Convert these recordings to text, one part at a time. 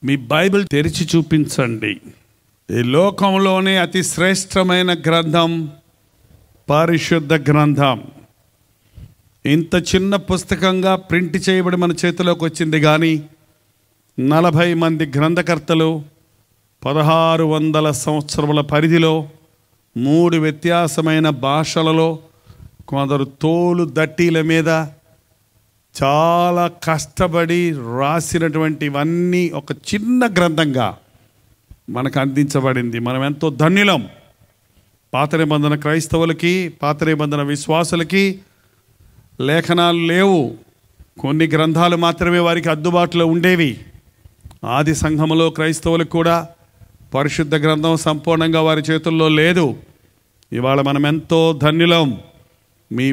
మీ Bible తెరిచి చూపించండి. ఈ లోకంలోనే అతి శ్రేష్టమైన గ్రంథం పరిశుద్ధ గ్రంథం. ఇంత చిన్న పుస్తకంగా ప్రింట్ చేయబడి మన చేతిలోకి వచ్చింది, కానీ 40 మంది గ్రంథకర్తలు 1600 సంవత్సరముల పరిధిలో 3 వ్యత్యాసమైన భాషలలో, కొందరు తోలు దట్టీల మీద చాలా కష్టపడి రాసినటువంటివన్నీ ఒక చిన్న గ్రంథంగా మనకు అందించబడింది. మనం ఎంతో ధన్యులం. పాత నిబంధన క్రైస్తవులకి, పాత నిబంధన విశ్వాసులకి లేఖనాలు లేవు. కొన్ని గ్రంథాలు మాత్రమే వారికి అందుబాటులో ఉండేవి. ఆది సంఘములో క్రైస్తవులకు కూడా పరిశుద్ధ గ్రంథం సంపూర్ణంగా వారి చేతుల్లో లేదు. ఇవాళ మనం ఎంతో ధన్యులం. మీ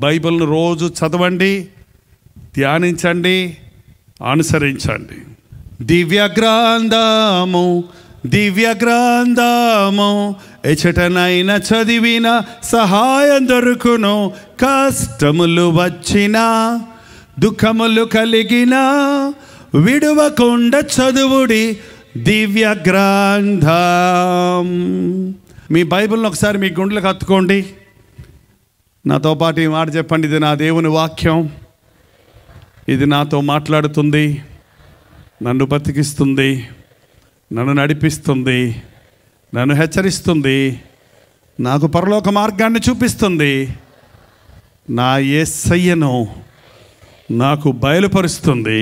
బైబిల్ను రోజు చదవండి, ధ్యానించండి, అనుసరించండి. దివ్య గ్రంథము, దివ్య గ్రంథము, ఎచటనైనా చదివిన సహాయం దొరుకును. కష్టములు వచ్చినా, దుఃఖములు కలిగినా విడువకుండా చదువుడి దివ్య గ్రంథం. మీ బైబిల్ని ఒకసారి మీ గుండెలకు హత్తుకోండి. నాతో పాటు ఈ మాట చెప్పండి: ఇది నా దేవుని వాక్యం, ఇది నాతో మాట్లాడుతుంది, నన్ను బతికిస్తుంది, నన్ను నడిపిస్తుంది, నన్ను హెచ్చరిస్తుంది, నాకు పరలోక మార్గాన్ని చూపిస్తుంది. నా యేసయ్యను నాకు బయలుపరుస్తుంది.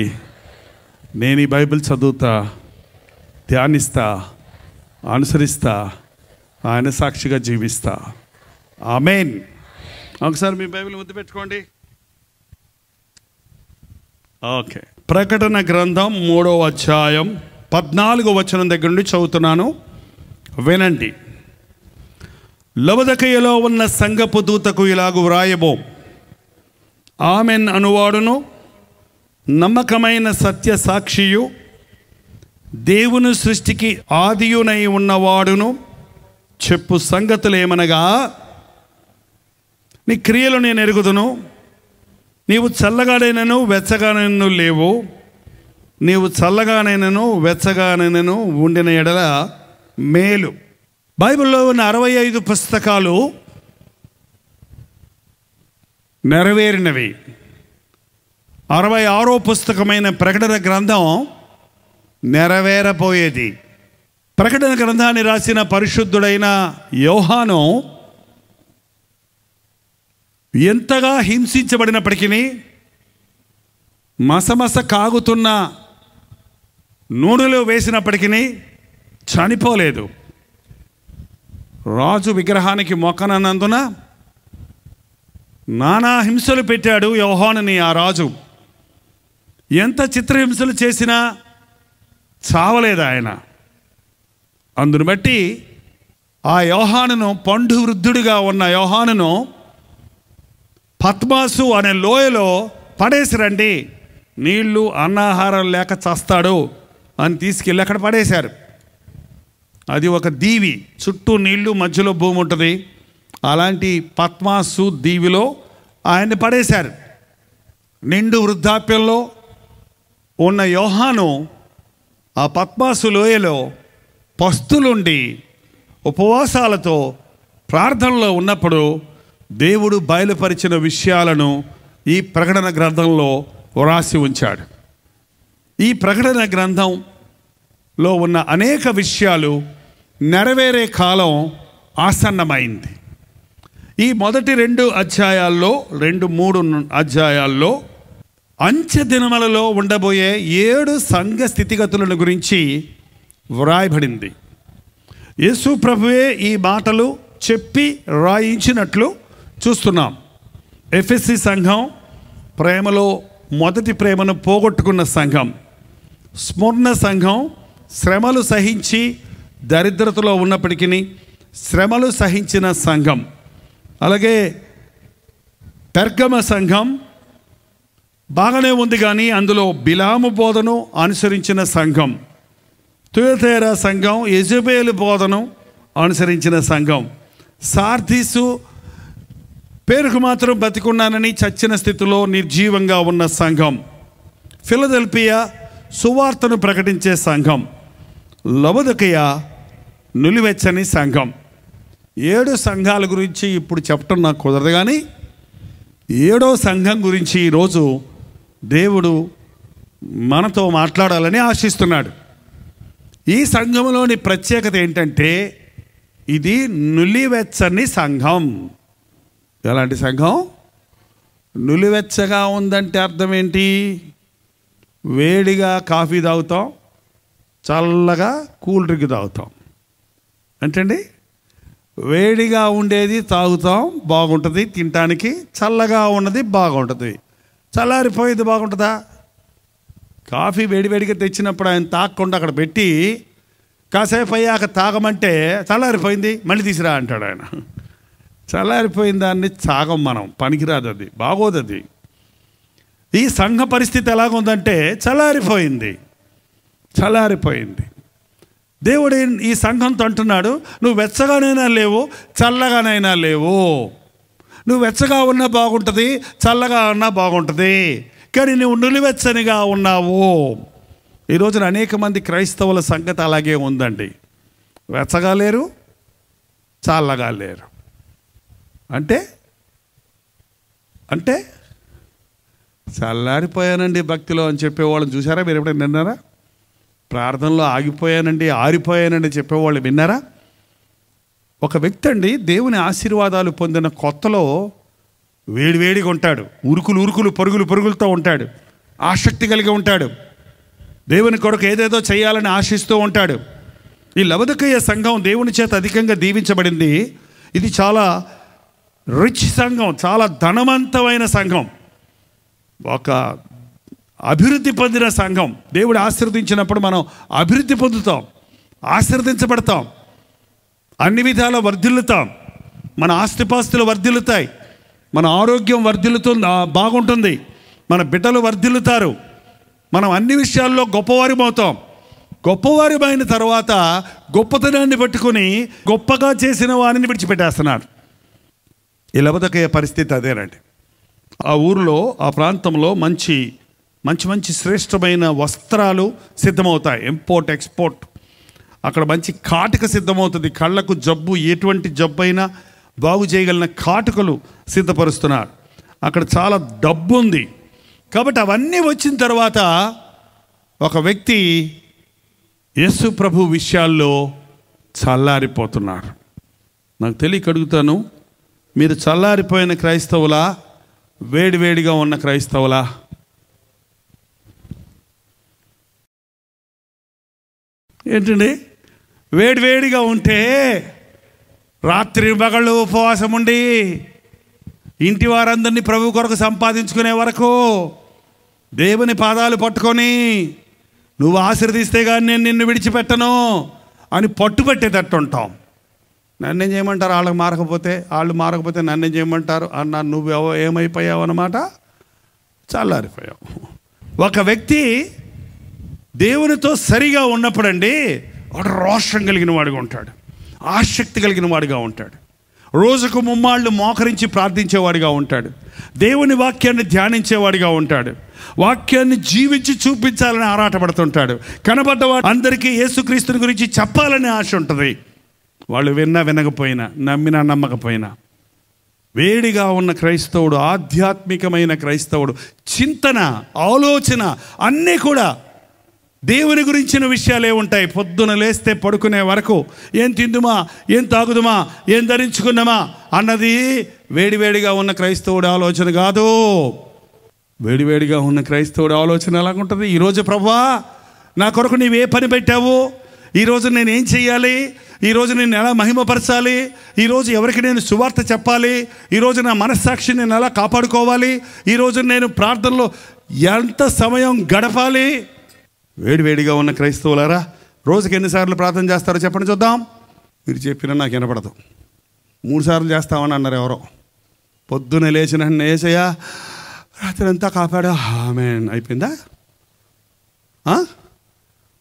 నేను ఈ బైబిల్ చదువుతా, ధ్యానిస్తా, అనుసరిస్తా, ఆయన సాక్షిగా జీవిస్తా. ఆమేన్. ఒకసారి మీ బైబిల్ ముద్దు పెట్టుకోండి. ఓకే. ప్రకటన గ్రంథం 3వ అధ్యాయం 14వ వచనం దగ్గర నుండి చదువుతున్నాను, వినండి. లవొదికయలో ఉన్న సంఘపు దూతకు ఇలాగు వ్రాయబో: ఆమెన్ అనువాడును, నమ్మకమైన సత్య సాక్షియు, దేవుని సృష్టికి ఆదియునై ఉన్నవాడును చెప్పు సంగతులేమనగా, నీ క్రియలు నేను ఎరుగుదును. నీవు చల్లగానైనను వెచ్చగానైనను లేవు. నీవు చల్లగానైనను వెచ్చగానైనను ఉండిన ఎడల మేలు. బైబిల్లో ఉన్న 65 పుస్తకాలు నెరవేరినవి. 66వ పుస్తకమైన ప్రకటన గ్రంథం నెరవేరబోయేది. ప్రకటన గ్రంథాన్ని రాసిన పరిశుద్ధుడైన యోహాను ఎంతగా హింసించబడినప్పటికీ, మసమస కాగుతున్న నూనెలో వేసినప్పటికీ చనిపోలేదు. రాజు విగ్రహానికి మొక్కనన్నందున నానా హింసలు పెట్టాడు యోహానుని ఆ రాజు. ఎంత చిత్రహింసలు చేసినా చావలేదు ఆయన. అందును బట్టి ఆ యోహానును, పండు వృద్ధుడిగా ఉన్న యోహానును పద్మాసు అనే లోయలో పడేసిరండి, నీళ్లు అన్నాహారం లేక చస్తాడు అని తీసుకెళ్ళి అక్కడ పడేశారు. అది ఒక దీవి, చుట్టూ నీళ్లు, మధ్యలో భూమి ఉంటుంది. అలాంటి పద్మాసు దీవిలో ఆయన్ని పడేశారు. నిండు వృద్ధాప్యంలో ఉన్న యోహాను ఆ పద్మాసు లోయలో పస్తులుండి ఉపవాసాలతో ప్రార్థనలో ఉన్నప్పుడు దేవుడు బయలుపరిచిన విషయాలను ఈ ప్రకటన గ్రంథంలో వ్రాసి ఉంచాడు. ఈ ప్రకటన గ్రంథంలో ఉన్న అనేక విషయాలు నెరవేరే కాలం ఆసన్నమైంది. ఈ మొదటి 2 అధ్యాయాల్లో, 2-3 అధ్యాయాల్లో అంచె దినములలో ఉండబోయే 7 సంఘ స్థితిగతులను గురించి వ్రాయబడింది. యేసు ప్రభువే ఈ మాటలు చెప్పి రాయించినట్లు చూస్తున్నాం. ఎఫెసీ సంఘం ప్రేమలో మొదటి ప్రేమను పోగొట్టుకున్న సంఘం. స్ముర్ణ సంఘం శ్రమలు సహించి దరిద్రతలో ఉన్నప్పటికీ శ్రమలు సహించిన సంఘం. అలాగే పెర్గమ సంఘం బాగానే ఉంది, కానీ అందులో బిలాము బోధను అనుసరించిన సంఘం. తుయతైరా సంఘం యెజబేలు బోధను అనుసరించిన సంఘం. సార్దీసు పేరుకు మాత్రం బతికున్నానని చచ్చిన స్థితిలో నిర్జీవంగా ఉన్న సంఘం. ఫిలదెల్ఫియా సువార్తను ప్రకటించే సంఘం. లవొదికయ నులివెచ్చని సంఘం. 7 సంఘాల గురించి ఇప్పుడు చెప్పడం నాకు కుదరదు, కానీ 7వ సంఘం గురించి ఈరోజు దేవుడు మనతో మాట్లాడాలని ఆశిస్తున్నాడు. ఈ సంఘంలోని ప్రత్యేకత ఏంటంటే ఇది నులివెచ్చని సంఘం. ఎలాంటి సంఘం? నులివెచ్చగా ఉందంటే అర్థం ఏంటి? వేడిగా కాఫీ తాగుతాం, చల్లగా కూల్ డ్రింక్ తాగుతాం. అంటండి, వేడిగా ఉండేది తాగుతాం, బాగుంటుంది తినటానికి. చల్లగా ఉన్నది బాగుంటుంది. చల్లారిపోయేది బాగుంటుందా? కాఫీ వేడివేడిగా తెచ్చినప్పుడు ఆయన తాగకుండా అక్కడ పెట్టి కాసేపు అయ్యాక తాగమంటే చల్లారిపోయింది మళ్ళీ తీసిరా అంటాడు ఆయన. చల్లారిపోయిన దాన్ని తాగం మనం, పనికిరాదు, అది బాగోదు. అది ఈ సంఘ పరిస్థితి ఎలాగుందంటే చల్లారిపోయింది. దేవుడు ఈ సంఘంతో అంటున్నాడు, నువ్వు వెచ్చగానైనా లేవు, చల్లగానైనా లేవు. నువ్వు వెచ్చగా ఉన్నా బాగుంటుంది, చల్లగా ఉన్నా బాగుంటుంది, కానీ నువ్వు నులివెచ్చనిగా ఉన్నావు. ఈ రోజున అనేక మంది క్రైస్తవుల సంగతి అలాగే ఉందండి. వెచ్చగా లేరు, చల్లగా లేరు. అంటే అంటే చల్లారిపోయానండి భక్తిలో అని చెప్పేవాళ్ళని చూసారా మీరు? ఎప్పుడైనా విన్నారా? ప్రార్థనలో ఆగిపోయానండి, ఆరిపోయానండి చెప్పేవాళ్ళు విన్నారా? ఒక వ్యక్తి అండి దేవుని ఆశీర్వాదాలు పొందిన కొత్తలో వేడివేడిగా ఉంటాడు, ఉరుకులు పరుగులతో ఉంటాడు, ఆసక్తి కలిగి ఉంటాడు, దేవుని కొరకు ఏదేదో చేయాలని ఆశిస్తూ ఉంటాడు. ఈ లవొదికయ సంఘం దేవుని చేత అధికంగా దీవించబడింది. ఇది చాలా రిచ్ సంఘం, చాలా ధనవంతమైన సంఘం, ఒక అభివృద్ధి పొందిన సంఘం. దేవుడు ఆశీర్వదించినప్పుడు మనం అభివృద్ధి పొందుతాం, ఆశీర్వదించబడతాం, అన్ని విధాల వర్ధిల్లుతాం. మన ఆస్తిపాస్తులు వర్ధిల్లుతాయి, మన ఆరోగ్యం వర్ధిల్లుతుంది, బాగుంటుంది, మన బిడ్డలు వర్ధిల్లుతారు, మనం అన్ని విషయాల్లో గొప్పవారిమవుతాం. గొప్పవారిమైన తర్వాత గొప్పతనాన్ని పట్టుకొని గొప్పగా చేసిన వారిని విడిచిపెట్టేస్తున్నాడు. ఈ లవొదికయ పరిస్థితి అదేనండి. ఆ ఊరిలో, ఆ ప్రాంతంలో మంచి శ్రేష్టమైన వస్త్రాలు సిద్ధమవుతాయి, ఇంపోర్ట్ ఎక్స్పోర్ట్. అక్కడ మంచి కాటుక సిద్ధమవుతుంది, కళ్ళకు జబ్బు, ఎటువంటి జబ్బు అయినా బాగు చేయగలిగిన కాటుకలు సిద్ధపరుస్తున్నారు. అక్కడ చాలా డబ్బు ఉంది. కాబట్టి అవన్నీ వచ్చిన తర్వాత ఒక వ్యక్తి యేసు ప్రభు విషయాల్లో చల్లారిపోతున్నారు. నాకు తెలియక అడుగుతాను, మీరు చల్లారిపోయిన క్రైస్తవులా, వేడివేడిగా ఉన్న క్రైస్తవులా? ఏంటండి? వేడివేడిగా ఉంటే రాత్రి పగళ్ళు ఉపవాసం ఉండి ఇంటి వారందరినీ ప్రభు కొరకు సంపాదించుకునే వరకు దేవుని పాదాలు పట్టుకొని నువ్వు ఆశీర్వదిస్తే కానీ నేను నిన్ను విడిచిపెట్టను అని పట్టుబట్టేటట్టు ఉంటాం. నన్నేం చేయమంటారు? వాళ్ళు మారకపోతే నన్నేం చేయమంటారు అన్న, నువ్వు ఏమైపోయావు అన్నమాట, చల్లారిపోయావు. ఒక వ్యక్తి దేవునితో సరిగా ఉన్నప్పుడండి వాడు రోషం కలిగిన వాడిగా ఉంటాడు, ఆసక్తి కలిగిన వాడిగా ఉంటాడు, రోజుకు ముమ్మాళ్ళు మోకరించి ప్రార్థించేవాడిగా ఉంటాడు, దేవుని వాక్యాన్ని ధ్యానించేవాడిగా ఉంటాడు, వాక్యాన్ని జీవించి చూపించాలని ఆరాటపడుతుంటాడు, కనబడ్డవాడు అందరికీ యేసుక్రీస్తుని గురించి చెప్పాలని ఆశ ఉంటుంది. వాళ్ళు వినకపోయినా, నమ్మకపోయినా. వేడిగా ఉన్న క్రైస్తవుడు, ఆధ్యాత్మికమైన క్రైస్తవుడు, చింతన, ఆలోచన అన్నీ కూడా దేవుని గురించిన విషయాలే ఉంటాయి. పొద్దున లేస్తే పడుకునే వరకు ఏం తిందుమా, ఏం తాగుదుమా, ఏం ధరించుకున్నామా అన్నది వేడివేడిగా ఉన్న క్రైస్తవుడి ఆలోచన కాదు. వేడివేడిగా ఉన్న క్రైస్తవుడి ఆలోచన ఎలాగుంటుంది? ఈరోజు ప్రభువా నా కొరకు నీవు ఏ పని పెట్టావు, ఈరోజు నేనేం చెయ్యాలి, ఈరోజు నేను ఎలా మహిమపరచాలి, ఈరోజు ఎవరికి నేను సువార్త చెప్పాలి, ఈరోజు నా మనస్సాక్షిని నేను ఎలా కాపాడుకోవాలి, ఈరోజు నేను ప్రార్థనలో ఎంత సమయం గడపాలి. వేడివేడిగా ఉన్న క్రైస్తవులారా, రోజుకి ఎన్నిసార్లు ప్రార్థన చేస్తారో చెప్పండి చూద్దాం. మీరు చెప్పినా నాకు వినపడదు. 3 సార్లు చేస్తామని అన్నారు ఎవరో. పొద్దున లేచిన యేసయ్యా రాత్రి అంతా కాపాడా, ఆమేన్ అయిపోయిందా?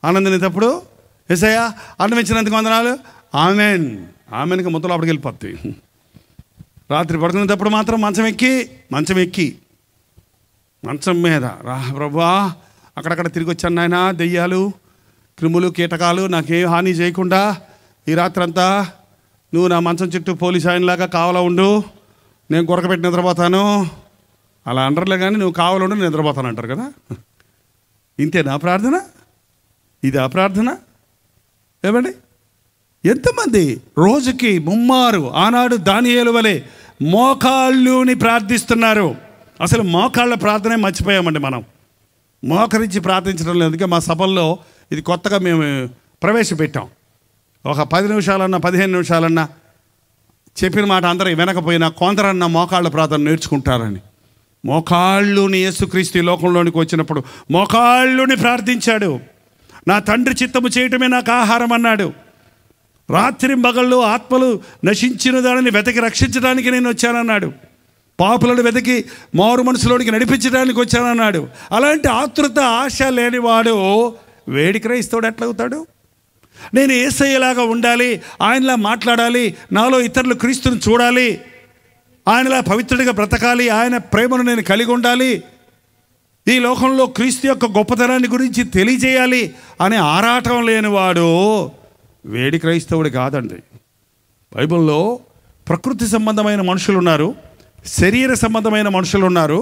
ఆనందినేటప్పుడు యేసయ్యా అన్నం ఇచ్చినందుకు వందనాలు, ఆమెన్కి మొత్తం అప్పటికి వెళ్ళిపోద్ది. రాత్రి పడుకునేటప్పుడు మాత్రం మంచం ఎక్కి మంచం మీద రా ప్రభువా అక్కడక్కడ తిరిగి వచ్చాను నాయన, దెయ్యాలు, క్రిములు, కీటకాలు నాకేం హాని చేయకుండా ఈ రాత్రంతా నువ్వు నా మంచం చుట్టూ పోలీస్ ఆయనలాగా కావాలా ఉండు, నేను గురకపెట్టి నిద్రపోతాను. అలా అంటారులే కానీ నువ్వు కావాలా ఉండు, నిద్రపోతాను అంటారు కదా. ఇంతేనా ప్రార్థన? ఇది ఆ ప్రార్థన? ఏమండి, ఎంతమంది రోజుకి ముమ్మారు ఆనాడు దానియేలు వలె మోకాళ్ళుని ప్రార్థిస్తున్నారు? అసలు మోకాళ్ళ ప్రార్థనే మర్చిపోయామండి మనం. మోకరించి ప్రార్థించడం లేదు. అందుకే మా సభల్లో ఇది కొత్తగా మేము ప్రవేశపెట్టాం. ఒక 10 నిమిషాలన్నా 15 నిమిషాలన్నా చెప్పిన మాట అందరూ వినకపోయినా కొందరన్నా మోకాళ్ళ ప్రార్థన నేర్చుకుంటారని. మోకాళ్ళుని యేసుక్రీస్తు లోకంలోనికి వచ్చినప్పుడు మోకాళ్ళుని ప్రార్థించాడు. నా తండ్రి చిత్తము చేయటమే నాకు ఆహారం అన్నాడు. రాత్రి మగళ్ళు ఆత్మలు నశించిన దానిని వెతకి రక్షించడానికి నేను వచ్చానన్నాడు. పాపులను వెతికి మారు మనసులోనికి నడిపించడానికి వచ్చానన్నాడు. అలాంటి ఆతృత, ఆశ లేనివాడు వేడి క్రైస్తవుడు ఎట్లవుతాడు? నేను యేసయ్యలాగా ఉండాలి, ఆయనలా మాట్లాడాలి, నాలో ఇతరులు క్రీస్తుని చూడాలి, ఆయనలా పవిత్రుడిగా బ్రతకాలి, ఆయన ప్రేమను నేను కలిగి ఉండాలి, ఈ లోకంలో క్రీస్తు యొక్క గొప్పతనాన్ని గురించి తెలియజేయాలి అనే ఆరాటం లేనివాడు వేడి క్రైస్తవుడు కాదండి. బైబిల్లో ప్రకృతి సంబంధమైన మనుషులు ఉన్నారు, శరీర సంబంధమైన మనుషులు ఉన్నారు,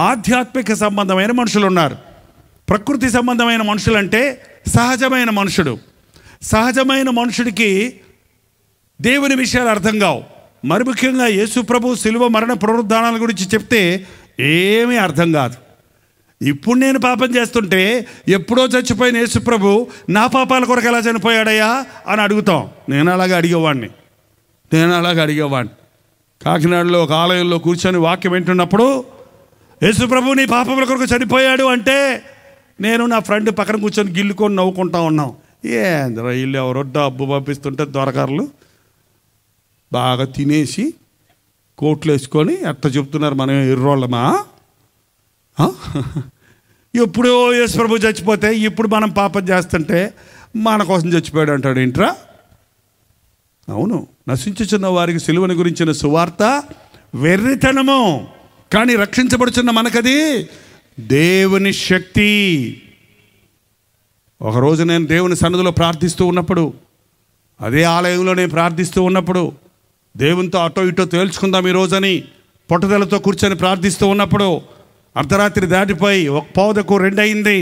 ఆధ్యాత్మిక సంబంధమైన మనుషులు ఉన్నారు. ప్రకృతి సంబంధమైన మనుషులు అంటే సహజమైన మనుషుడు. సహజమైన మనుషుడికి దేవుని విషయాలు అర్థం కావు. మరి ముఖ్యంగా యేసు ప్రభు శిలువ మరణ పునరుద్ధానాల గురించి చెప్తే ఏమీ అర్థం కాదు. ఇప్పుడు నేను పాపం చేస్తుంటే ఎప్పుడో చచ్చిపోయిన యేసు ప్రభు నా పాపాల కొరకు ఎలా చనిపోయాడయ్యా అని అడుగుతాం. నేను అలాగే అడిగేవాడిని. కాకినాడలో ఒక ఆలయంలో కూర్చొని వాక్యం వింటున్నప్పుడు యేసు ప్రభు నీ పాపముల కొరకు చనిపోయాడు అంటే నేను నా ఫ్రెండ్ పక్కన కూర్చొని గిల్లుకొని నవ్వుకుంటా ఉన్నాం. ఏంద్రా వీళ్ళు ఎవరో డబ్బు పంపిస్తుంటే దొరకారులు బాగా తినేసి కోట్లు వేసుకొని అట్లా చెప్తున్నారు మనం ఎర్రోళ్ళమా? ఎప్పుడో యేసు ప్రభు చచ్చిపోతే ఇప్పుడు మనం పాపం చేస్తుంటే మన కోసం చచ్చిపోయాడు అంటాడు ఏంట్రా? అవును, నశించుచున్న వారికి సిలువను గురించిన సువార్త వెర్రితనము, కానీ రక్షించబడుచున్న మనకది దేవుని శక్తి. ఒకరోజు నేను దేవుని సన్నిధిలో ప్రార్థిస్తూ ఉన్నప్పుడు, అదే ఆలయంలో నేను ప్రార్థిస్తూ ఉన్నప్పుడు, దేవునితో అటో ఇటో తేల్చుకుందాం ఈరోజని పట్టుదలతో కూర్చొని ప్రార్థిస్తూ ఉన్నప్పుడు అర్ధరాత్రి దాటిపోయి 1:15 అయింది.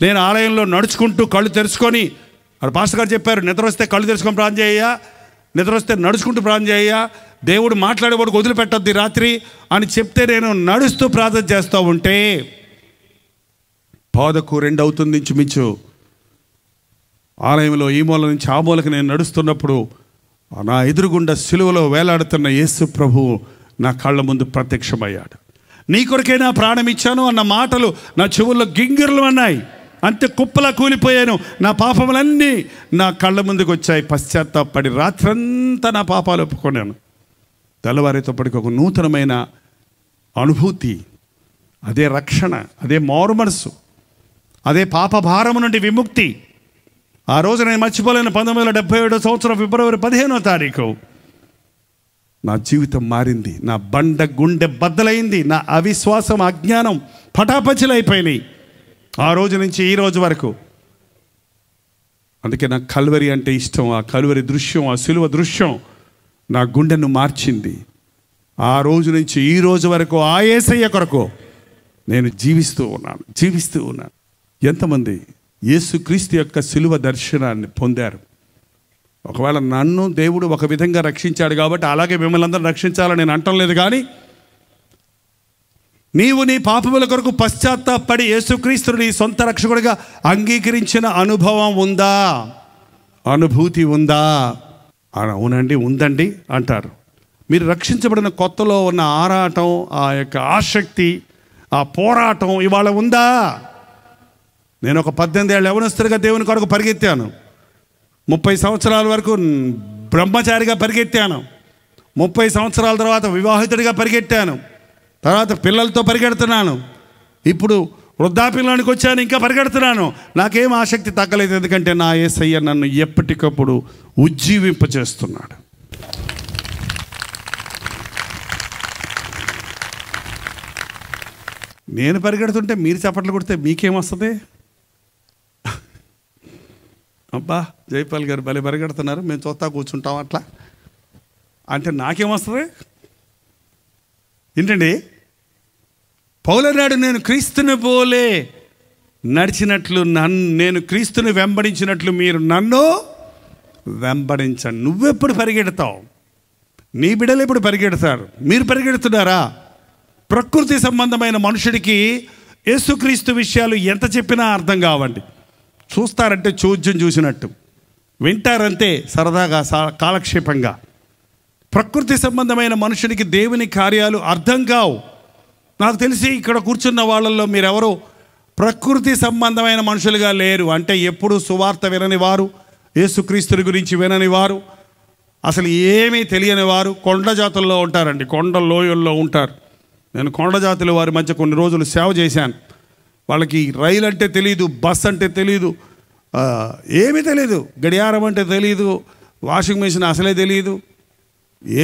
నేను ఆలయంలో నడుచుకుంటూ కళ్ళు తెరుచుకొని, అక్కడ పాస్టర్ గారు చెప్పారు, నిద్ర వస్తే కళ్ళు తెరుచుకొని ప్రార్థన చేయ్యా, నిద్ర వస్తే నడుచుకుంటూ ప్రార్థన చేయ్యా, దేవుడు మాట్లాడేవాడికి వదిలిపెట్టద్ది రాత్రి అని చెప్తే నేను నడుస్తూ ప్రార్థన చేస్తూ ఉంటే 1:15 అవుతుంది ఇంచుమించు. ఆలయంలో ఈ మూల నుంచి ఆ మూలకి నేను నడుస్తున్నప్పుడు నా ఎదురుగుండా సిలువలో వేలాడుతున్న యేసు ప్రభు నా కళ్ళ ముందు ప్రత్యక్షమయ్యాడు. నీ కొరకే నా ప్రాణం ఇచ్చాను అన్న మాటలు నా చెవుల్లో గింగిర్లు అన్నాయి. అంతే కుప్పలా కూలిపోయాను. నా పాపములన్నీ నా కళ్ళ ముందుకు వచ్చాయి. పశ్చాత్తాపడి రాత్రంతా నా పాపాలు ఒప్పుకున్నాను. తెల్లవారేటప్పటికి ఒక నూతనమైన అనుభూతి, అదే రక్షణ, అదే మారు మనసు, అదే పాప భారము నుండి విముక్తి. ఆ రోజు నేను మర్చిపోలేను. 1977 సంవత్సరం ఫిబ్రవరి 15వ తారీఖు నా జీవితం మారింది. నా బండ గుండె బద్దలైంది. నా అవిశ్వాసం, అజ్ఞానం పటాపంచలైపోయినాయి ఆ రోజు నుంచి ఈ రోజు వరకు. అందుకే నాకు కల్వరి అంటే ఇష్టం. ఆ కల్వరి దృశ్యం, ఆ సిలువ దృశ్యం నా గుండెను మార్చింది. ఆ రోజు నుంచి ఈ రోజు వరకు ఆ యేసయ్య కొరకు నేను జీవిస్తూ ఉన్నాను. ఎంతమంది యేసుక్రీస్తు యొక్క సిలువ దర్శనాన్ని పొందారు? ఒకవేళ నన్ను దేవుడు ఒక విధంగా రక్షించాడు కాబట్టి అలాగే మిమ్మల్ని అందరూ రక్షించాలని నేను అంటం లేదు, కానీ నీవు నీ పాపముల కొరకు పశ్చాత్తాపడి యేసుక్రీస్తుని నీ సొంత రక్షకుడిగా అంగీకరించిన అనుభవం ఉందా? అనుభూతి ఉందా? అవునండి, ఉందండి అంటారు. మీరు రక్షించబడిన కొత్తలో ఉన్న ఆరాటం, ఆ యొక్క ఆసక్తి, ఆ పోరాటం ఇవాళ ఉందా? నేను ఒక 18 ఏళ్ళ యవనస్తుడిగా దేవుని కొరకు పరిగెత్తాను. 30 సంవత్సరాల వరకు బ్రహ్మచారిగా పరిగెత్తాను. 30 సంవత్సరాల తర్వాత వివాహితుడిగా పరిగెత్తాను. తర్వాత పిల్లలతో పరిగెడుతున్నాను. ఇప్పుడు వృద్ధాప్యంలోనికి వచ్చాను, ఇంకా పరిగెడుతున్నాను. నాకేం ఆసక్తి తగ్గలేదు, ఎందుకంటే నా యేసయ్య నన్ను ఎప్పటికప్పుడు ఉజ్జీవింపచేస్తున్నాడు. నేను పరిగెడుతుంటే మీరు చప్పట్లు కొడితే మీకేమొస్తుంది? అబ్బా జైపాల్ గారు భలే పరిగెడుతున్నారు, మేము చూస్తా కూర్చుంటాం అట్లా అంటే నాకేమొస్తుంది? ఏంటండి, పౌలన్నాడు, నేను క్రీస్తుని పోలే నడిచినట్లు నేను క్రీస్తుని వెంబడించినట్లు మీరు నన్ను వెంబడించండి. నువ్వెప్పుడు పరిగెడతావు? నీ బిడ్డలు ఎప్పుడు పరిగెడతారు? మీరు పరిగెడుతున్నారా? ప్రకృతి సంబంధమైన మనుషుడికి యేసుక్రీస్తు విషయాలు ఎంత చెప్పినా అర్థం కావండి. చూస్తారంటే చూద్యం చూసినట్టు, వింటారంటే సరదాగా కాలక్షేపంగా. ప్రకృతి సంబంధమైన మనుషుడికి దేవుని కార్యాలు అర్థం కావు. నాకు తెలిసి ఇక్కడ కూర్చున్న వాళ్ళల్లో మీరెవరో ప్రకృతి సంబంధమైన మనుషులుగా లేరు. అంటే ఎప్పుడు సువార్త వినని వారు, యేసుక్రీస్తుని గురించి వినని వారు, అసలు ఏమీ తెలియని వారు కొండ జాతుల్లో ఉంటారండి, కొండ లోయల్లో ఉంటారు. నేను కొండ జాతుల వారి మధ్య కొన్ని రోజులు సేవ చేశాను. వాళ్ళకి రైలు అంటే తెలియదు, బస్ అంటే తెలియదు, ఏమీ తెలియదు, గడియారం అంటే తెలియదు, వాషింగ్ మెషిన్ అసలే తెలియదు,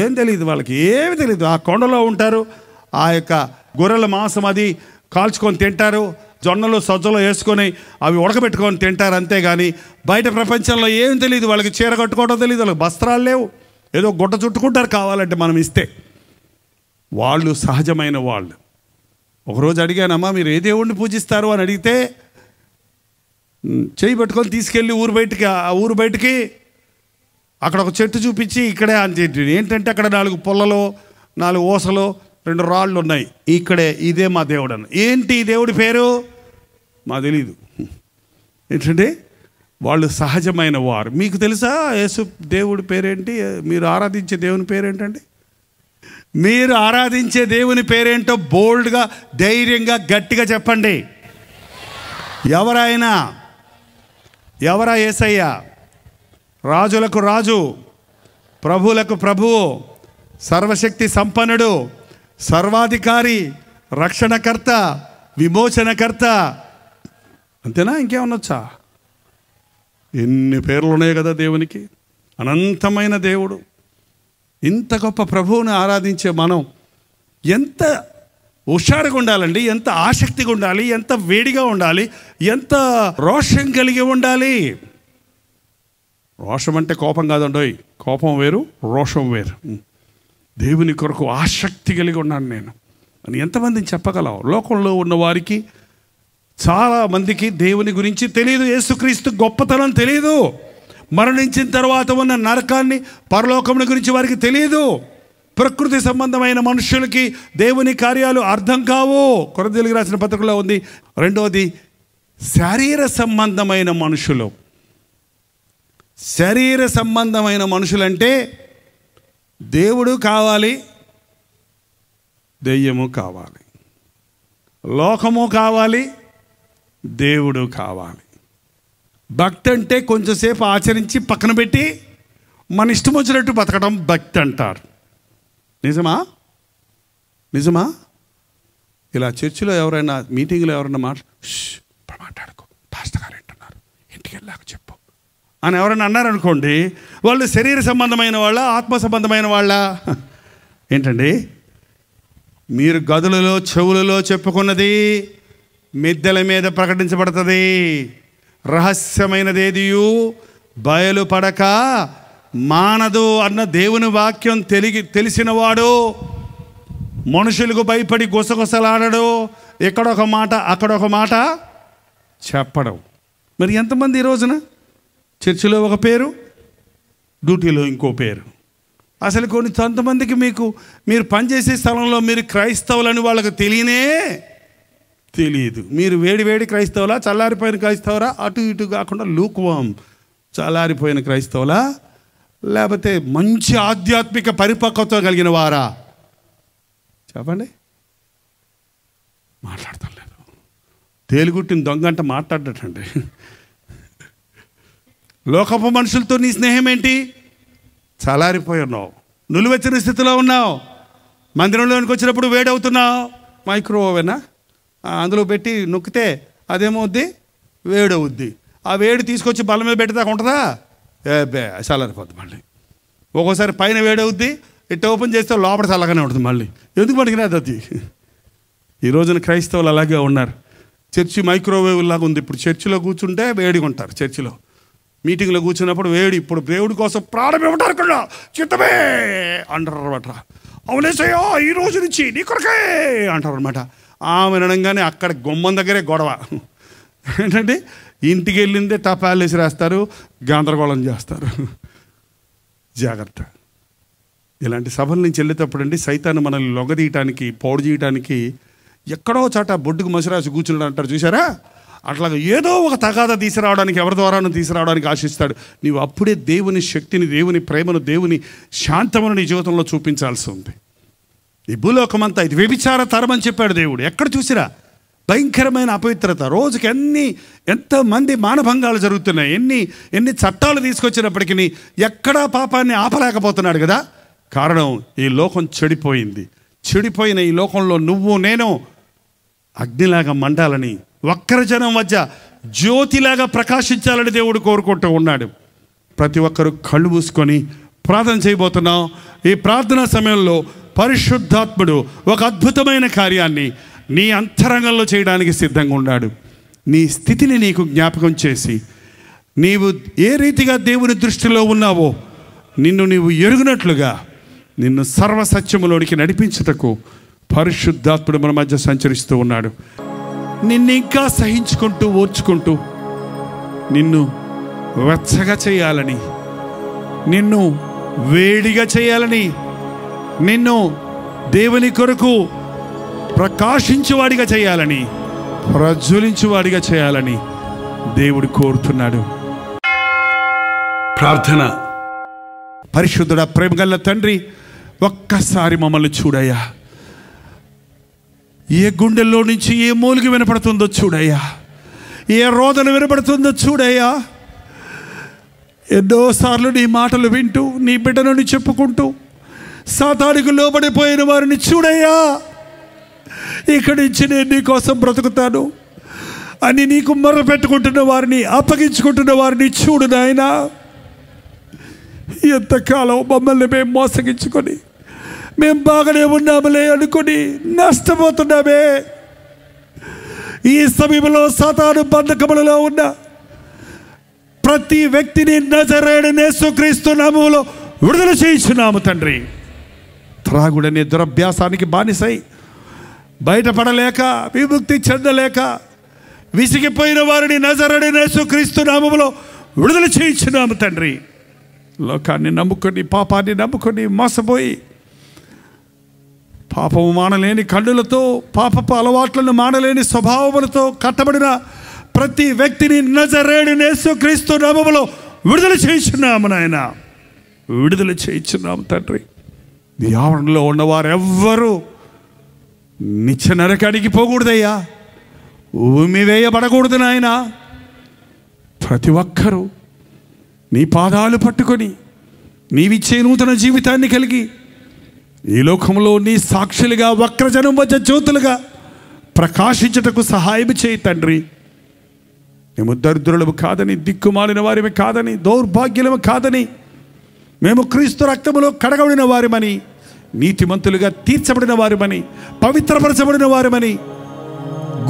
ఏం తెలియదు, వాళ్ళకి ఏమి తెలియదు. ఆ కొండలో ఉంటారు, ఆ యొక్క గొర్రెల మాంసం అది కాల్చుకొని తింటారు, జొన్నలు సజ్జలు వేసుకొని అవి ఉడకబెట్టుకొని తింటారు, అంతేగాని బయట ప్రపంచంలో ఏం తెలియదు. వాళ్ళకి చీర కట్టుకోవడం తెలియదు, వాళ్ళకి వస్త్రాలు లేవు, ఏదో గుడ్డ చుట్టుకుంటారు కావాలంటే మనం ఇస్తే. వాళ్ళు సహజమైన వాళ్ళు. ఒకరోజు అడిగానమ్మా, మీరు ఏ దేవుణ్ణి పూజిస్తారు అని అడిగితే చేయి పెట్టుకొని తీసుకెళ్ళి ఆ ఊరు బయటికి అక్కడ ఒక చెట్టు చూపించి ఇక్కడే అని చెప్పి, ఏంటంటే అక్కడ 4 పుల్లలో 4 ఊసలు 2 రాళ్ళు ఉన్నాయి, ఇక్కడే ఇదే మా దేవుడు అన్న. ఏంటి ఈ దేవుడి పేరు? మా తెలీదు. ఏంటంటే వాళ్ళు సహజమైన వారు. మీకు తెలుసా యేసు దేవుడి పేరేంటి? మీరు ఆరాధించే దేవుని పేరేంటండి? మీరు ఆరాధించే దేవుని పేరేంటో బోల్డ్గా, ధైర్యంగా, గట్టిగా చెప్పండి. ఎవరా యేసయ్య? రాజులకు రాజు, ప్రభువులకు ప్రభువు, సర్వశక్తి సంపన్నుడు, సర్వాధికారి, రక్షణకర్త, విమోచనకర్త. అంతేనా? ఇంకేమనొచ్చా? ఎన్ని పేర్లు ఉన్నాయి కదా దేవునికి. అనంతమైన దేవుడు. ఇంత గొప్ప ప్రభువుని ఆరాధించే మనం ఎంత హుషారుగా ఉండాలండి, ఎంత ఆసక్తిగా ఉండాలి, ఎంత వేడిగా ఉండాలి, ఎంత రోషం కలిగి ఉండాలి. రోషం అంటే కోపం కాదండోయ్, కోపం వేరు, రోషం వేరు. దేవుని కొరకు ఆసక్తి కలిగి ఉన్నాను నేను అని ఎంతమందిని చెప్పగలం? లోకంలో ఉన్న వారికి చాలామందికి దేవుని గురించి తెలియదు, యేసుక్రీస్తు గొప్పతనం తెలియదు, మరణించిన తర్వాత ఉన్న నరకాన్ని, పరలోకముని గురించి వారికి తెలియదు. ప్రకృతి సంబంధమైన మనుషులకి దేవుని కార్యాలు అర్థం కావు. కొరింథీయులకు రాసిన పత్రికలో ఉంది. రెండవది, శరీర సంబంధమైన మనుషులు. శరీర సంబంధమైన మనుషులంటే దేవుడు కావాలి, దెయ్యము కావాలి, లోకము కావాలి, దేవుడు కావాలి. భక్తి అంటే కొంచెంసేపు ఆచరించి పక్కన పెట్టి మన ఇష్టం వచ్చినట్టు బతకడం భక్తి అంటారు. నిజమా? ఇలా చర్చిలో ఎవరైనా, మీటింగ్లో ఎవరైనా మాట్లాడుకో, పాస్టర్ గారు అంటున్నారు, ఇంటికి వెళ్ళాక చెప్పు అని ఎవరైనా అన్నారనుకోండి, వాళ్ళు శరీర సంబంధమైన వాళ్ళ, ఆత్మ సంబంధమైన వాళ్ళ? ఏంటండి, మీరు గదులలో చెవులలో చెప్పుకున్నది మిద్దెల మీద ప్రకటించబడుతుంది. రహస్యమైనదేదియు బయలుపడక మానదు అన్న దేవుని వాక్యం తెలిసినవాడు మనుషులకు భయపడి గుసగుసలాడడు. ఎక్కడొక మాట అక్కడొక మాట చెప్పడం. మరి ఎంతమంది ఈ రోజున చర్చిలో ఒక పేరు, డ్యూటీలో ఇంకో పేరు. అసలు కొంతమందికి మీరు పనిచేసే స్థలంలో మీరు క్రైస్తవులని వాళ్ళకి తెలియదు. మీరు వేడి క్రైస్తవులా, చల్లారిపోయిన క్రైస్తవులా, అటు ఇటు కాకుండా లూక్వామ్ చల్లారిపోయిన క్రైస్తవులా, లేకపోతే మంచి ఆధ్యాత్మిక పరిపక్వత కలిగిన వారా? చెప్పండి. మాట్లాడతాం లేదు. తేలిగుట్టిన దొంగ అంటే మాట్లాడటండి. లోకపు మనుషులతో నీ స్నేహం ఏంటి? చల్లారిపోయి ఉన్నావు, నులివెచ్చని స్థితిలో ఉన్నావు. మందిరంలోనికి వచ్చినప్పుడు వేడవుతున్నావు. మైక్రోవేనా అందులో పెట్టి నొక్కితే అదేమవుద్ది, వేడవుద్ది. ఆ వేడి తీసుకొచ్చి బల్ల మీద పెట్టేదాకా ఉంటుందా? చల్లారిపోద్ది. మళ్ళీ ఒక్కోసారి పైన వేడవుద్ది, ఇట్ట ఓపెన్ చేస్తే లోపల చల్లగానే ఉంటుంది. మళ్ళీ ఎందుకు పనికిరాదు అది? ఈ రోజున క్రైస్తవులు అలాగే ఉన్నారు. చర్చి మైక్రోవేవ్ లాగా ఉంది. ఇప్పుడు చర్చిలో కూర్చుంటే వేడిగా ఉంటారు. చర్చిలో మీటింగ్లో కూర్చున్నప్పుడు వేడి. ఇప్పుడు దేవుడి కోసం ప్రాణం ఇవ్వటారు కదా, చిత్తమే అంటారు అనమాట. అవునేసయ్యో ఈ రోజు నుంచి నీ కొరకే అంటారు అనమాట. ఆమె అనగానే అక్కడ గుమ్మం దగ్గరే గొడవ. ఏంటంటే ఇంటికి వెళ్ళిందే టపాలు వేసి రాస్తారు, గందరగోళం చేస్తారు. జాగ్రత్త. ఇలాంటి సభల నుంచి వెళ్ళేటప్పుడు అండి సైతాన్ని మనల్ని లొంగదీయటానికి, పౌడు చేయటానికి ఎక్కడో చాట బొడ్డుకు మసిరాసి కూర్చున్నాడు అంటారు చూసారా, అట్లాగా ఏదో ఒక తగాదా తీసుకురావడానికి, ఎవరి ద్వారాను తీసుకురావడానికి ఆశిస్తాడు. నీవు అప్పుడే దేవుని శక్తిని, దేవుని ప్రేమను, దేవుని శాంతమును నీ జీవితంలో చూపించాల్సి ఉంది. ఈ భూలోకమంతా ఇది వ్యభిచార తరం అని చెప్పాడు దేవుడు. ఎక్కడ చూసిరా భయంకరమైన అపవిత్రత. రోజుకి ఎంతమంది మానభంగాలు జరుగుతున్నాయి. ఎన్ని చట్టాలు తీసుకొచ్చినప్పటికీ ఎక్కడా పాపాన్ని ఆపలేకపోతున్నాడు కదా. కారణం ఈ లోకం చెడిపోయింది. చెడిపోయిన ఈ లోకంలో నువ్వు నేను అగ్నిలాగా మండాలని, వక్రజనం మధ్య జ్యోతిలాగా ప్రకాశించాలని దేవుడు కోరుకుంటూ ఉన్నాడు. ప్రతి ఒక్కరూ కళ్ళు మూసుకొని ప్రార్థన చేయబోతున్నాం. ఈ ప్రార్థనా సమయంలో పరిశుద్ధాత్ముడు ఒక అద్భుతమైన కార్యాన్ని నీ అంతరంగంలో చేయడానికి సిద్ధంగా ఉన్నాడు. నీ స్థితిని నీకు జ్ఞాపకం చేసి, నీవు ఏ రీతిగా దేవుని దృష్టిలో ఉన్నావో నిన్ను నీవు ఎరుగునట్లుగా నిన్ను సర్వసత్యములోనికి నడిపించుటకు పరిశుద్ధాత్ముడు మన మధ్య సంచరిస్తూ ఉన్నాడు. నిన్ను ఇంకా సహించుకుంటూ, ఓర్చుకుంటూ, నిన్ను వెచ్చగా చేయాలని, నిన్ను వేడిగా చేయాలని, నిన్ను దేవుని కొరకు ప్రకాశించువాడిగా చేయాలని, ప్రజ్వలించువాడిగా చేయాలని దేవుడు కోరుతున్నాడు. ప్రార్థన. పరిశుద్ధుడా, ప్రేమగల తండ్రి, ఒక్కసారి మమ్మల్ని చూడయ్యా. ఏ గుండెల్లో నుంచి ఏ మూలికి వినపడుతుందో చూడయ్యా. ఏ రోదన వినపడుతుందో చూడయ్యా. ఎన్నోసార్లు నీ మాటలు వింటూ, నీ బిడ్డను చెప్పుకుంటూ సాతానుకు లోబడిపోయిన వారిని చూడయ్యా. ఇక్కడి నుంచి నేను నీ కోసం బ్రతుకుతాను అని నీకు మొర్ర పెట్టుకుంటున్న వారిని, అప్పగించుకుంటున్న వారిని చూడు నాయనా. ఎంతకాలం మమ్మల్ని మేము మోసగించుకొని, మేము బాగానే ఉన్నాములే అనుకొని నష్టపోతున్నామే. ఈ సమయంలో సాతాను బంధకములలో ఉన్న ప్రతి వ్యక్తిని నజరేయుడైన యేసుక్రీస్తు నామములో విడుదల చేయించున్నాము తండ్రి. త్రాగుడనే దురభ్యాసానికి బానిసై బయటపడలేక, విముక్తి చెందలేక విసిగిపోయిన వారిని నజరేయుడైన యేసుక్రీస్తు నామములో విడుదల చేయించున్నాము తండ్రి. లోకాన్ని నమ్ముకొని, పాపాన్ని నమ్ముకొని మోసపోయి, పాపము మానలేని కన్నులతో, పాపపు అలవాట్లను మానలేని స్వభావములతో కట్టబడిన ప్రతి వ్యక్తిని నజరేయుడైన యేసుక్రీస్తు నామములో విడుదల చేయించున్నాము నాయన. విడుదల చేయించున్నాము తండ్రి. ఈ ఆవరణలో ఉన్నవారెవ్వరూ నిత్య నరకానికి పోకూడదయ్యా. ఉమి వేయబడకూడదు నాయన. ప్రతి ఒక్కరూ నీ పాదాలు పట్టుకొని నీవిచ్చే నూతన జీవితాన్ని కలిగి ఈ లోకంలో నీ సాక్షులుగా, వక్రజనం మధ్య జ్యోతులుగా ప్రకాశించుటకు సహాయం చేయి తండ్రి. మేము దరిద్రులము కాదని, దిక్కుమాలిన వారిని కాదని, దౌర్భాగ్యులము కాదని, మేము క్రీస్తు రక్తములో కడగబడిన వారిమని, నీతిమంతులుగా తీర్చబడిన వారిమని, పవిత్రపరచబడిన వారిమని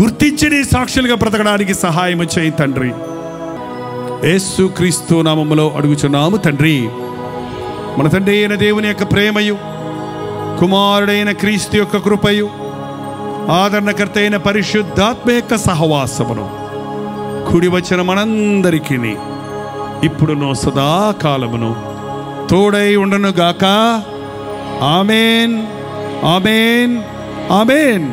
గుర్తించి నీ సాక్షులుగా బ్రతకడానికి సహాయం చేయి తండ్రి. యేసు క్రీస్తు నామములో అడుగుచున్నాము తండ్రి. మన తండ్రి అయిన దేవుని యొక్క ప్రేమయు, కుమారుడైన క్రీస్తు యొక్క కృపయు, ఆదరణకర్త అయిన పరిశుద్ధాత్మ యొక్క సహవాసమును కుడి వచ్చిన మనందరికీ ఇప్పుడును సదాకాలమును తోడై ఉండను గాక. ఆమేన్, ఆమేన్, ఆమేన్.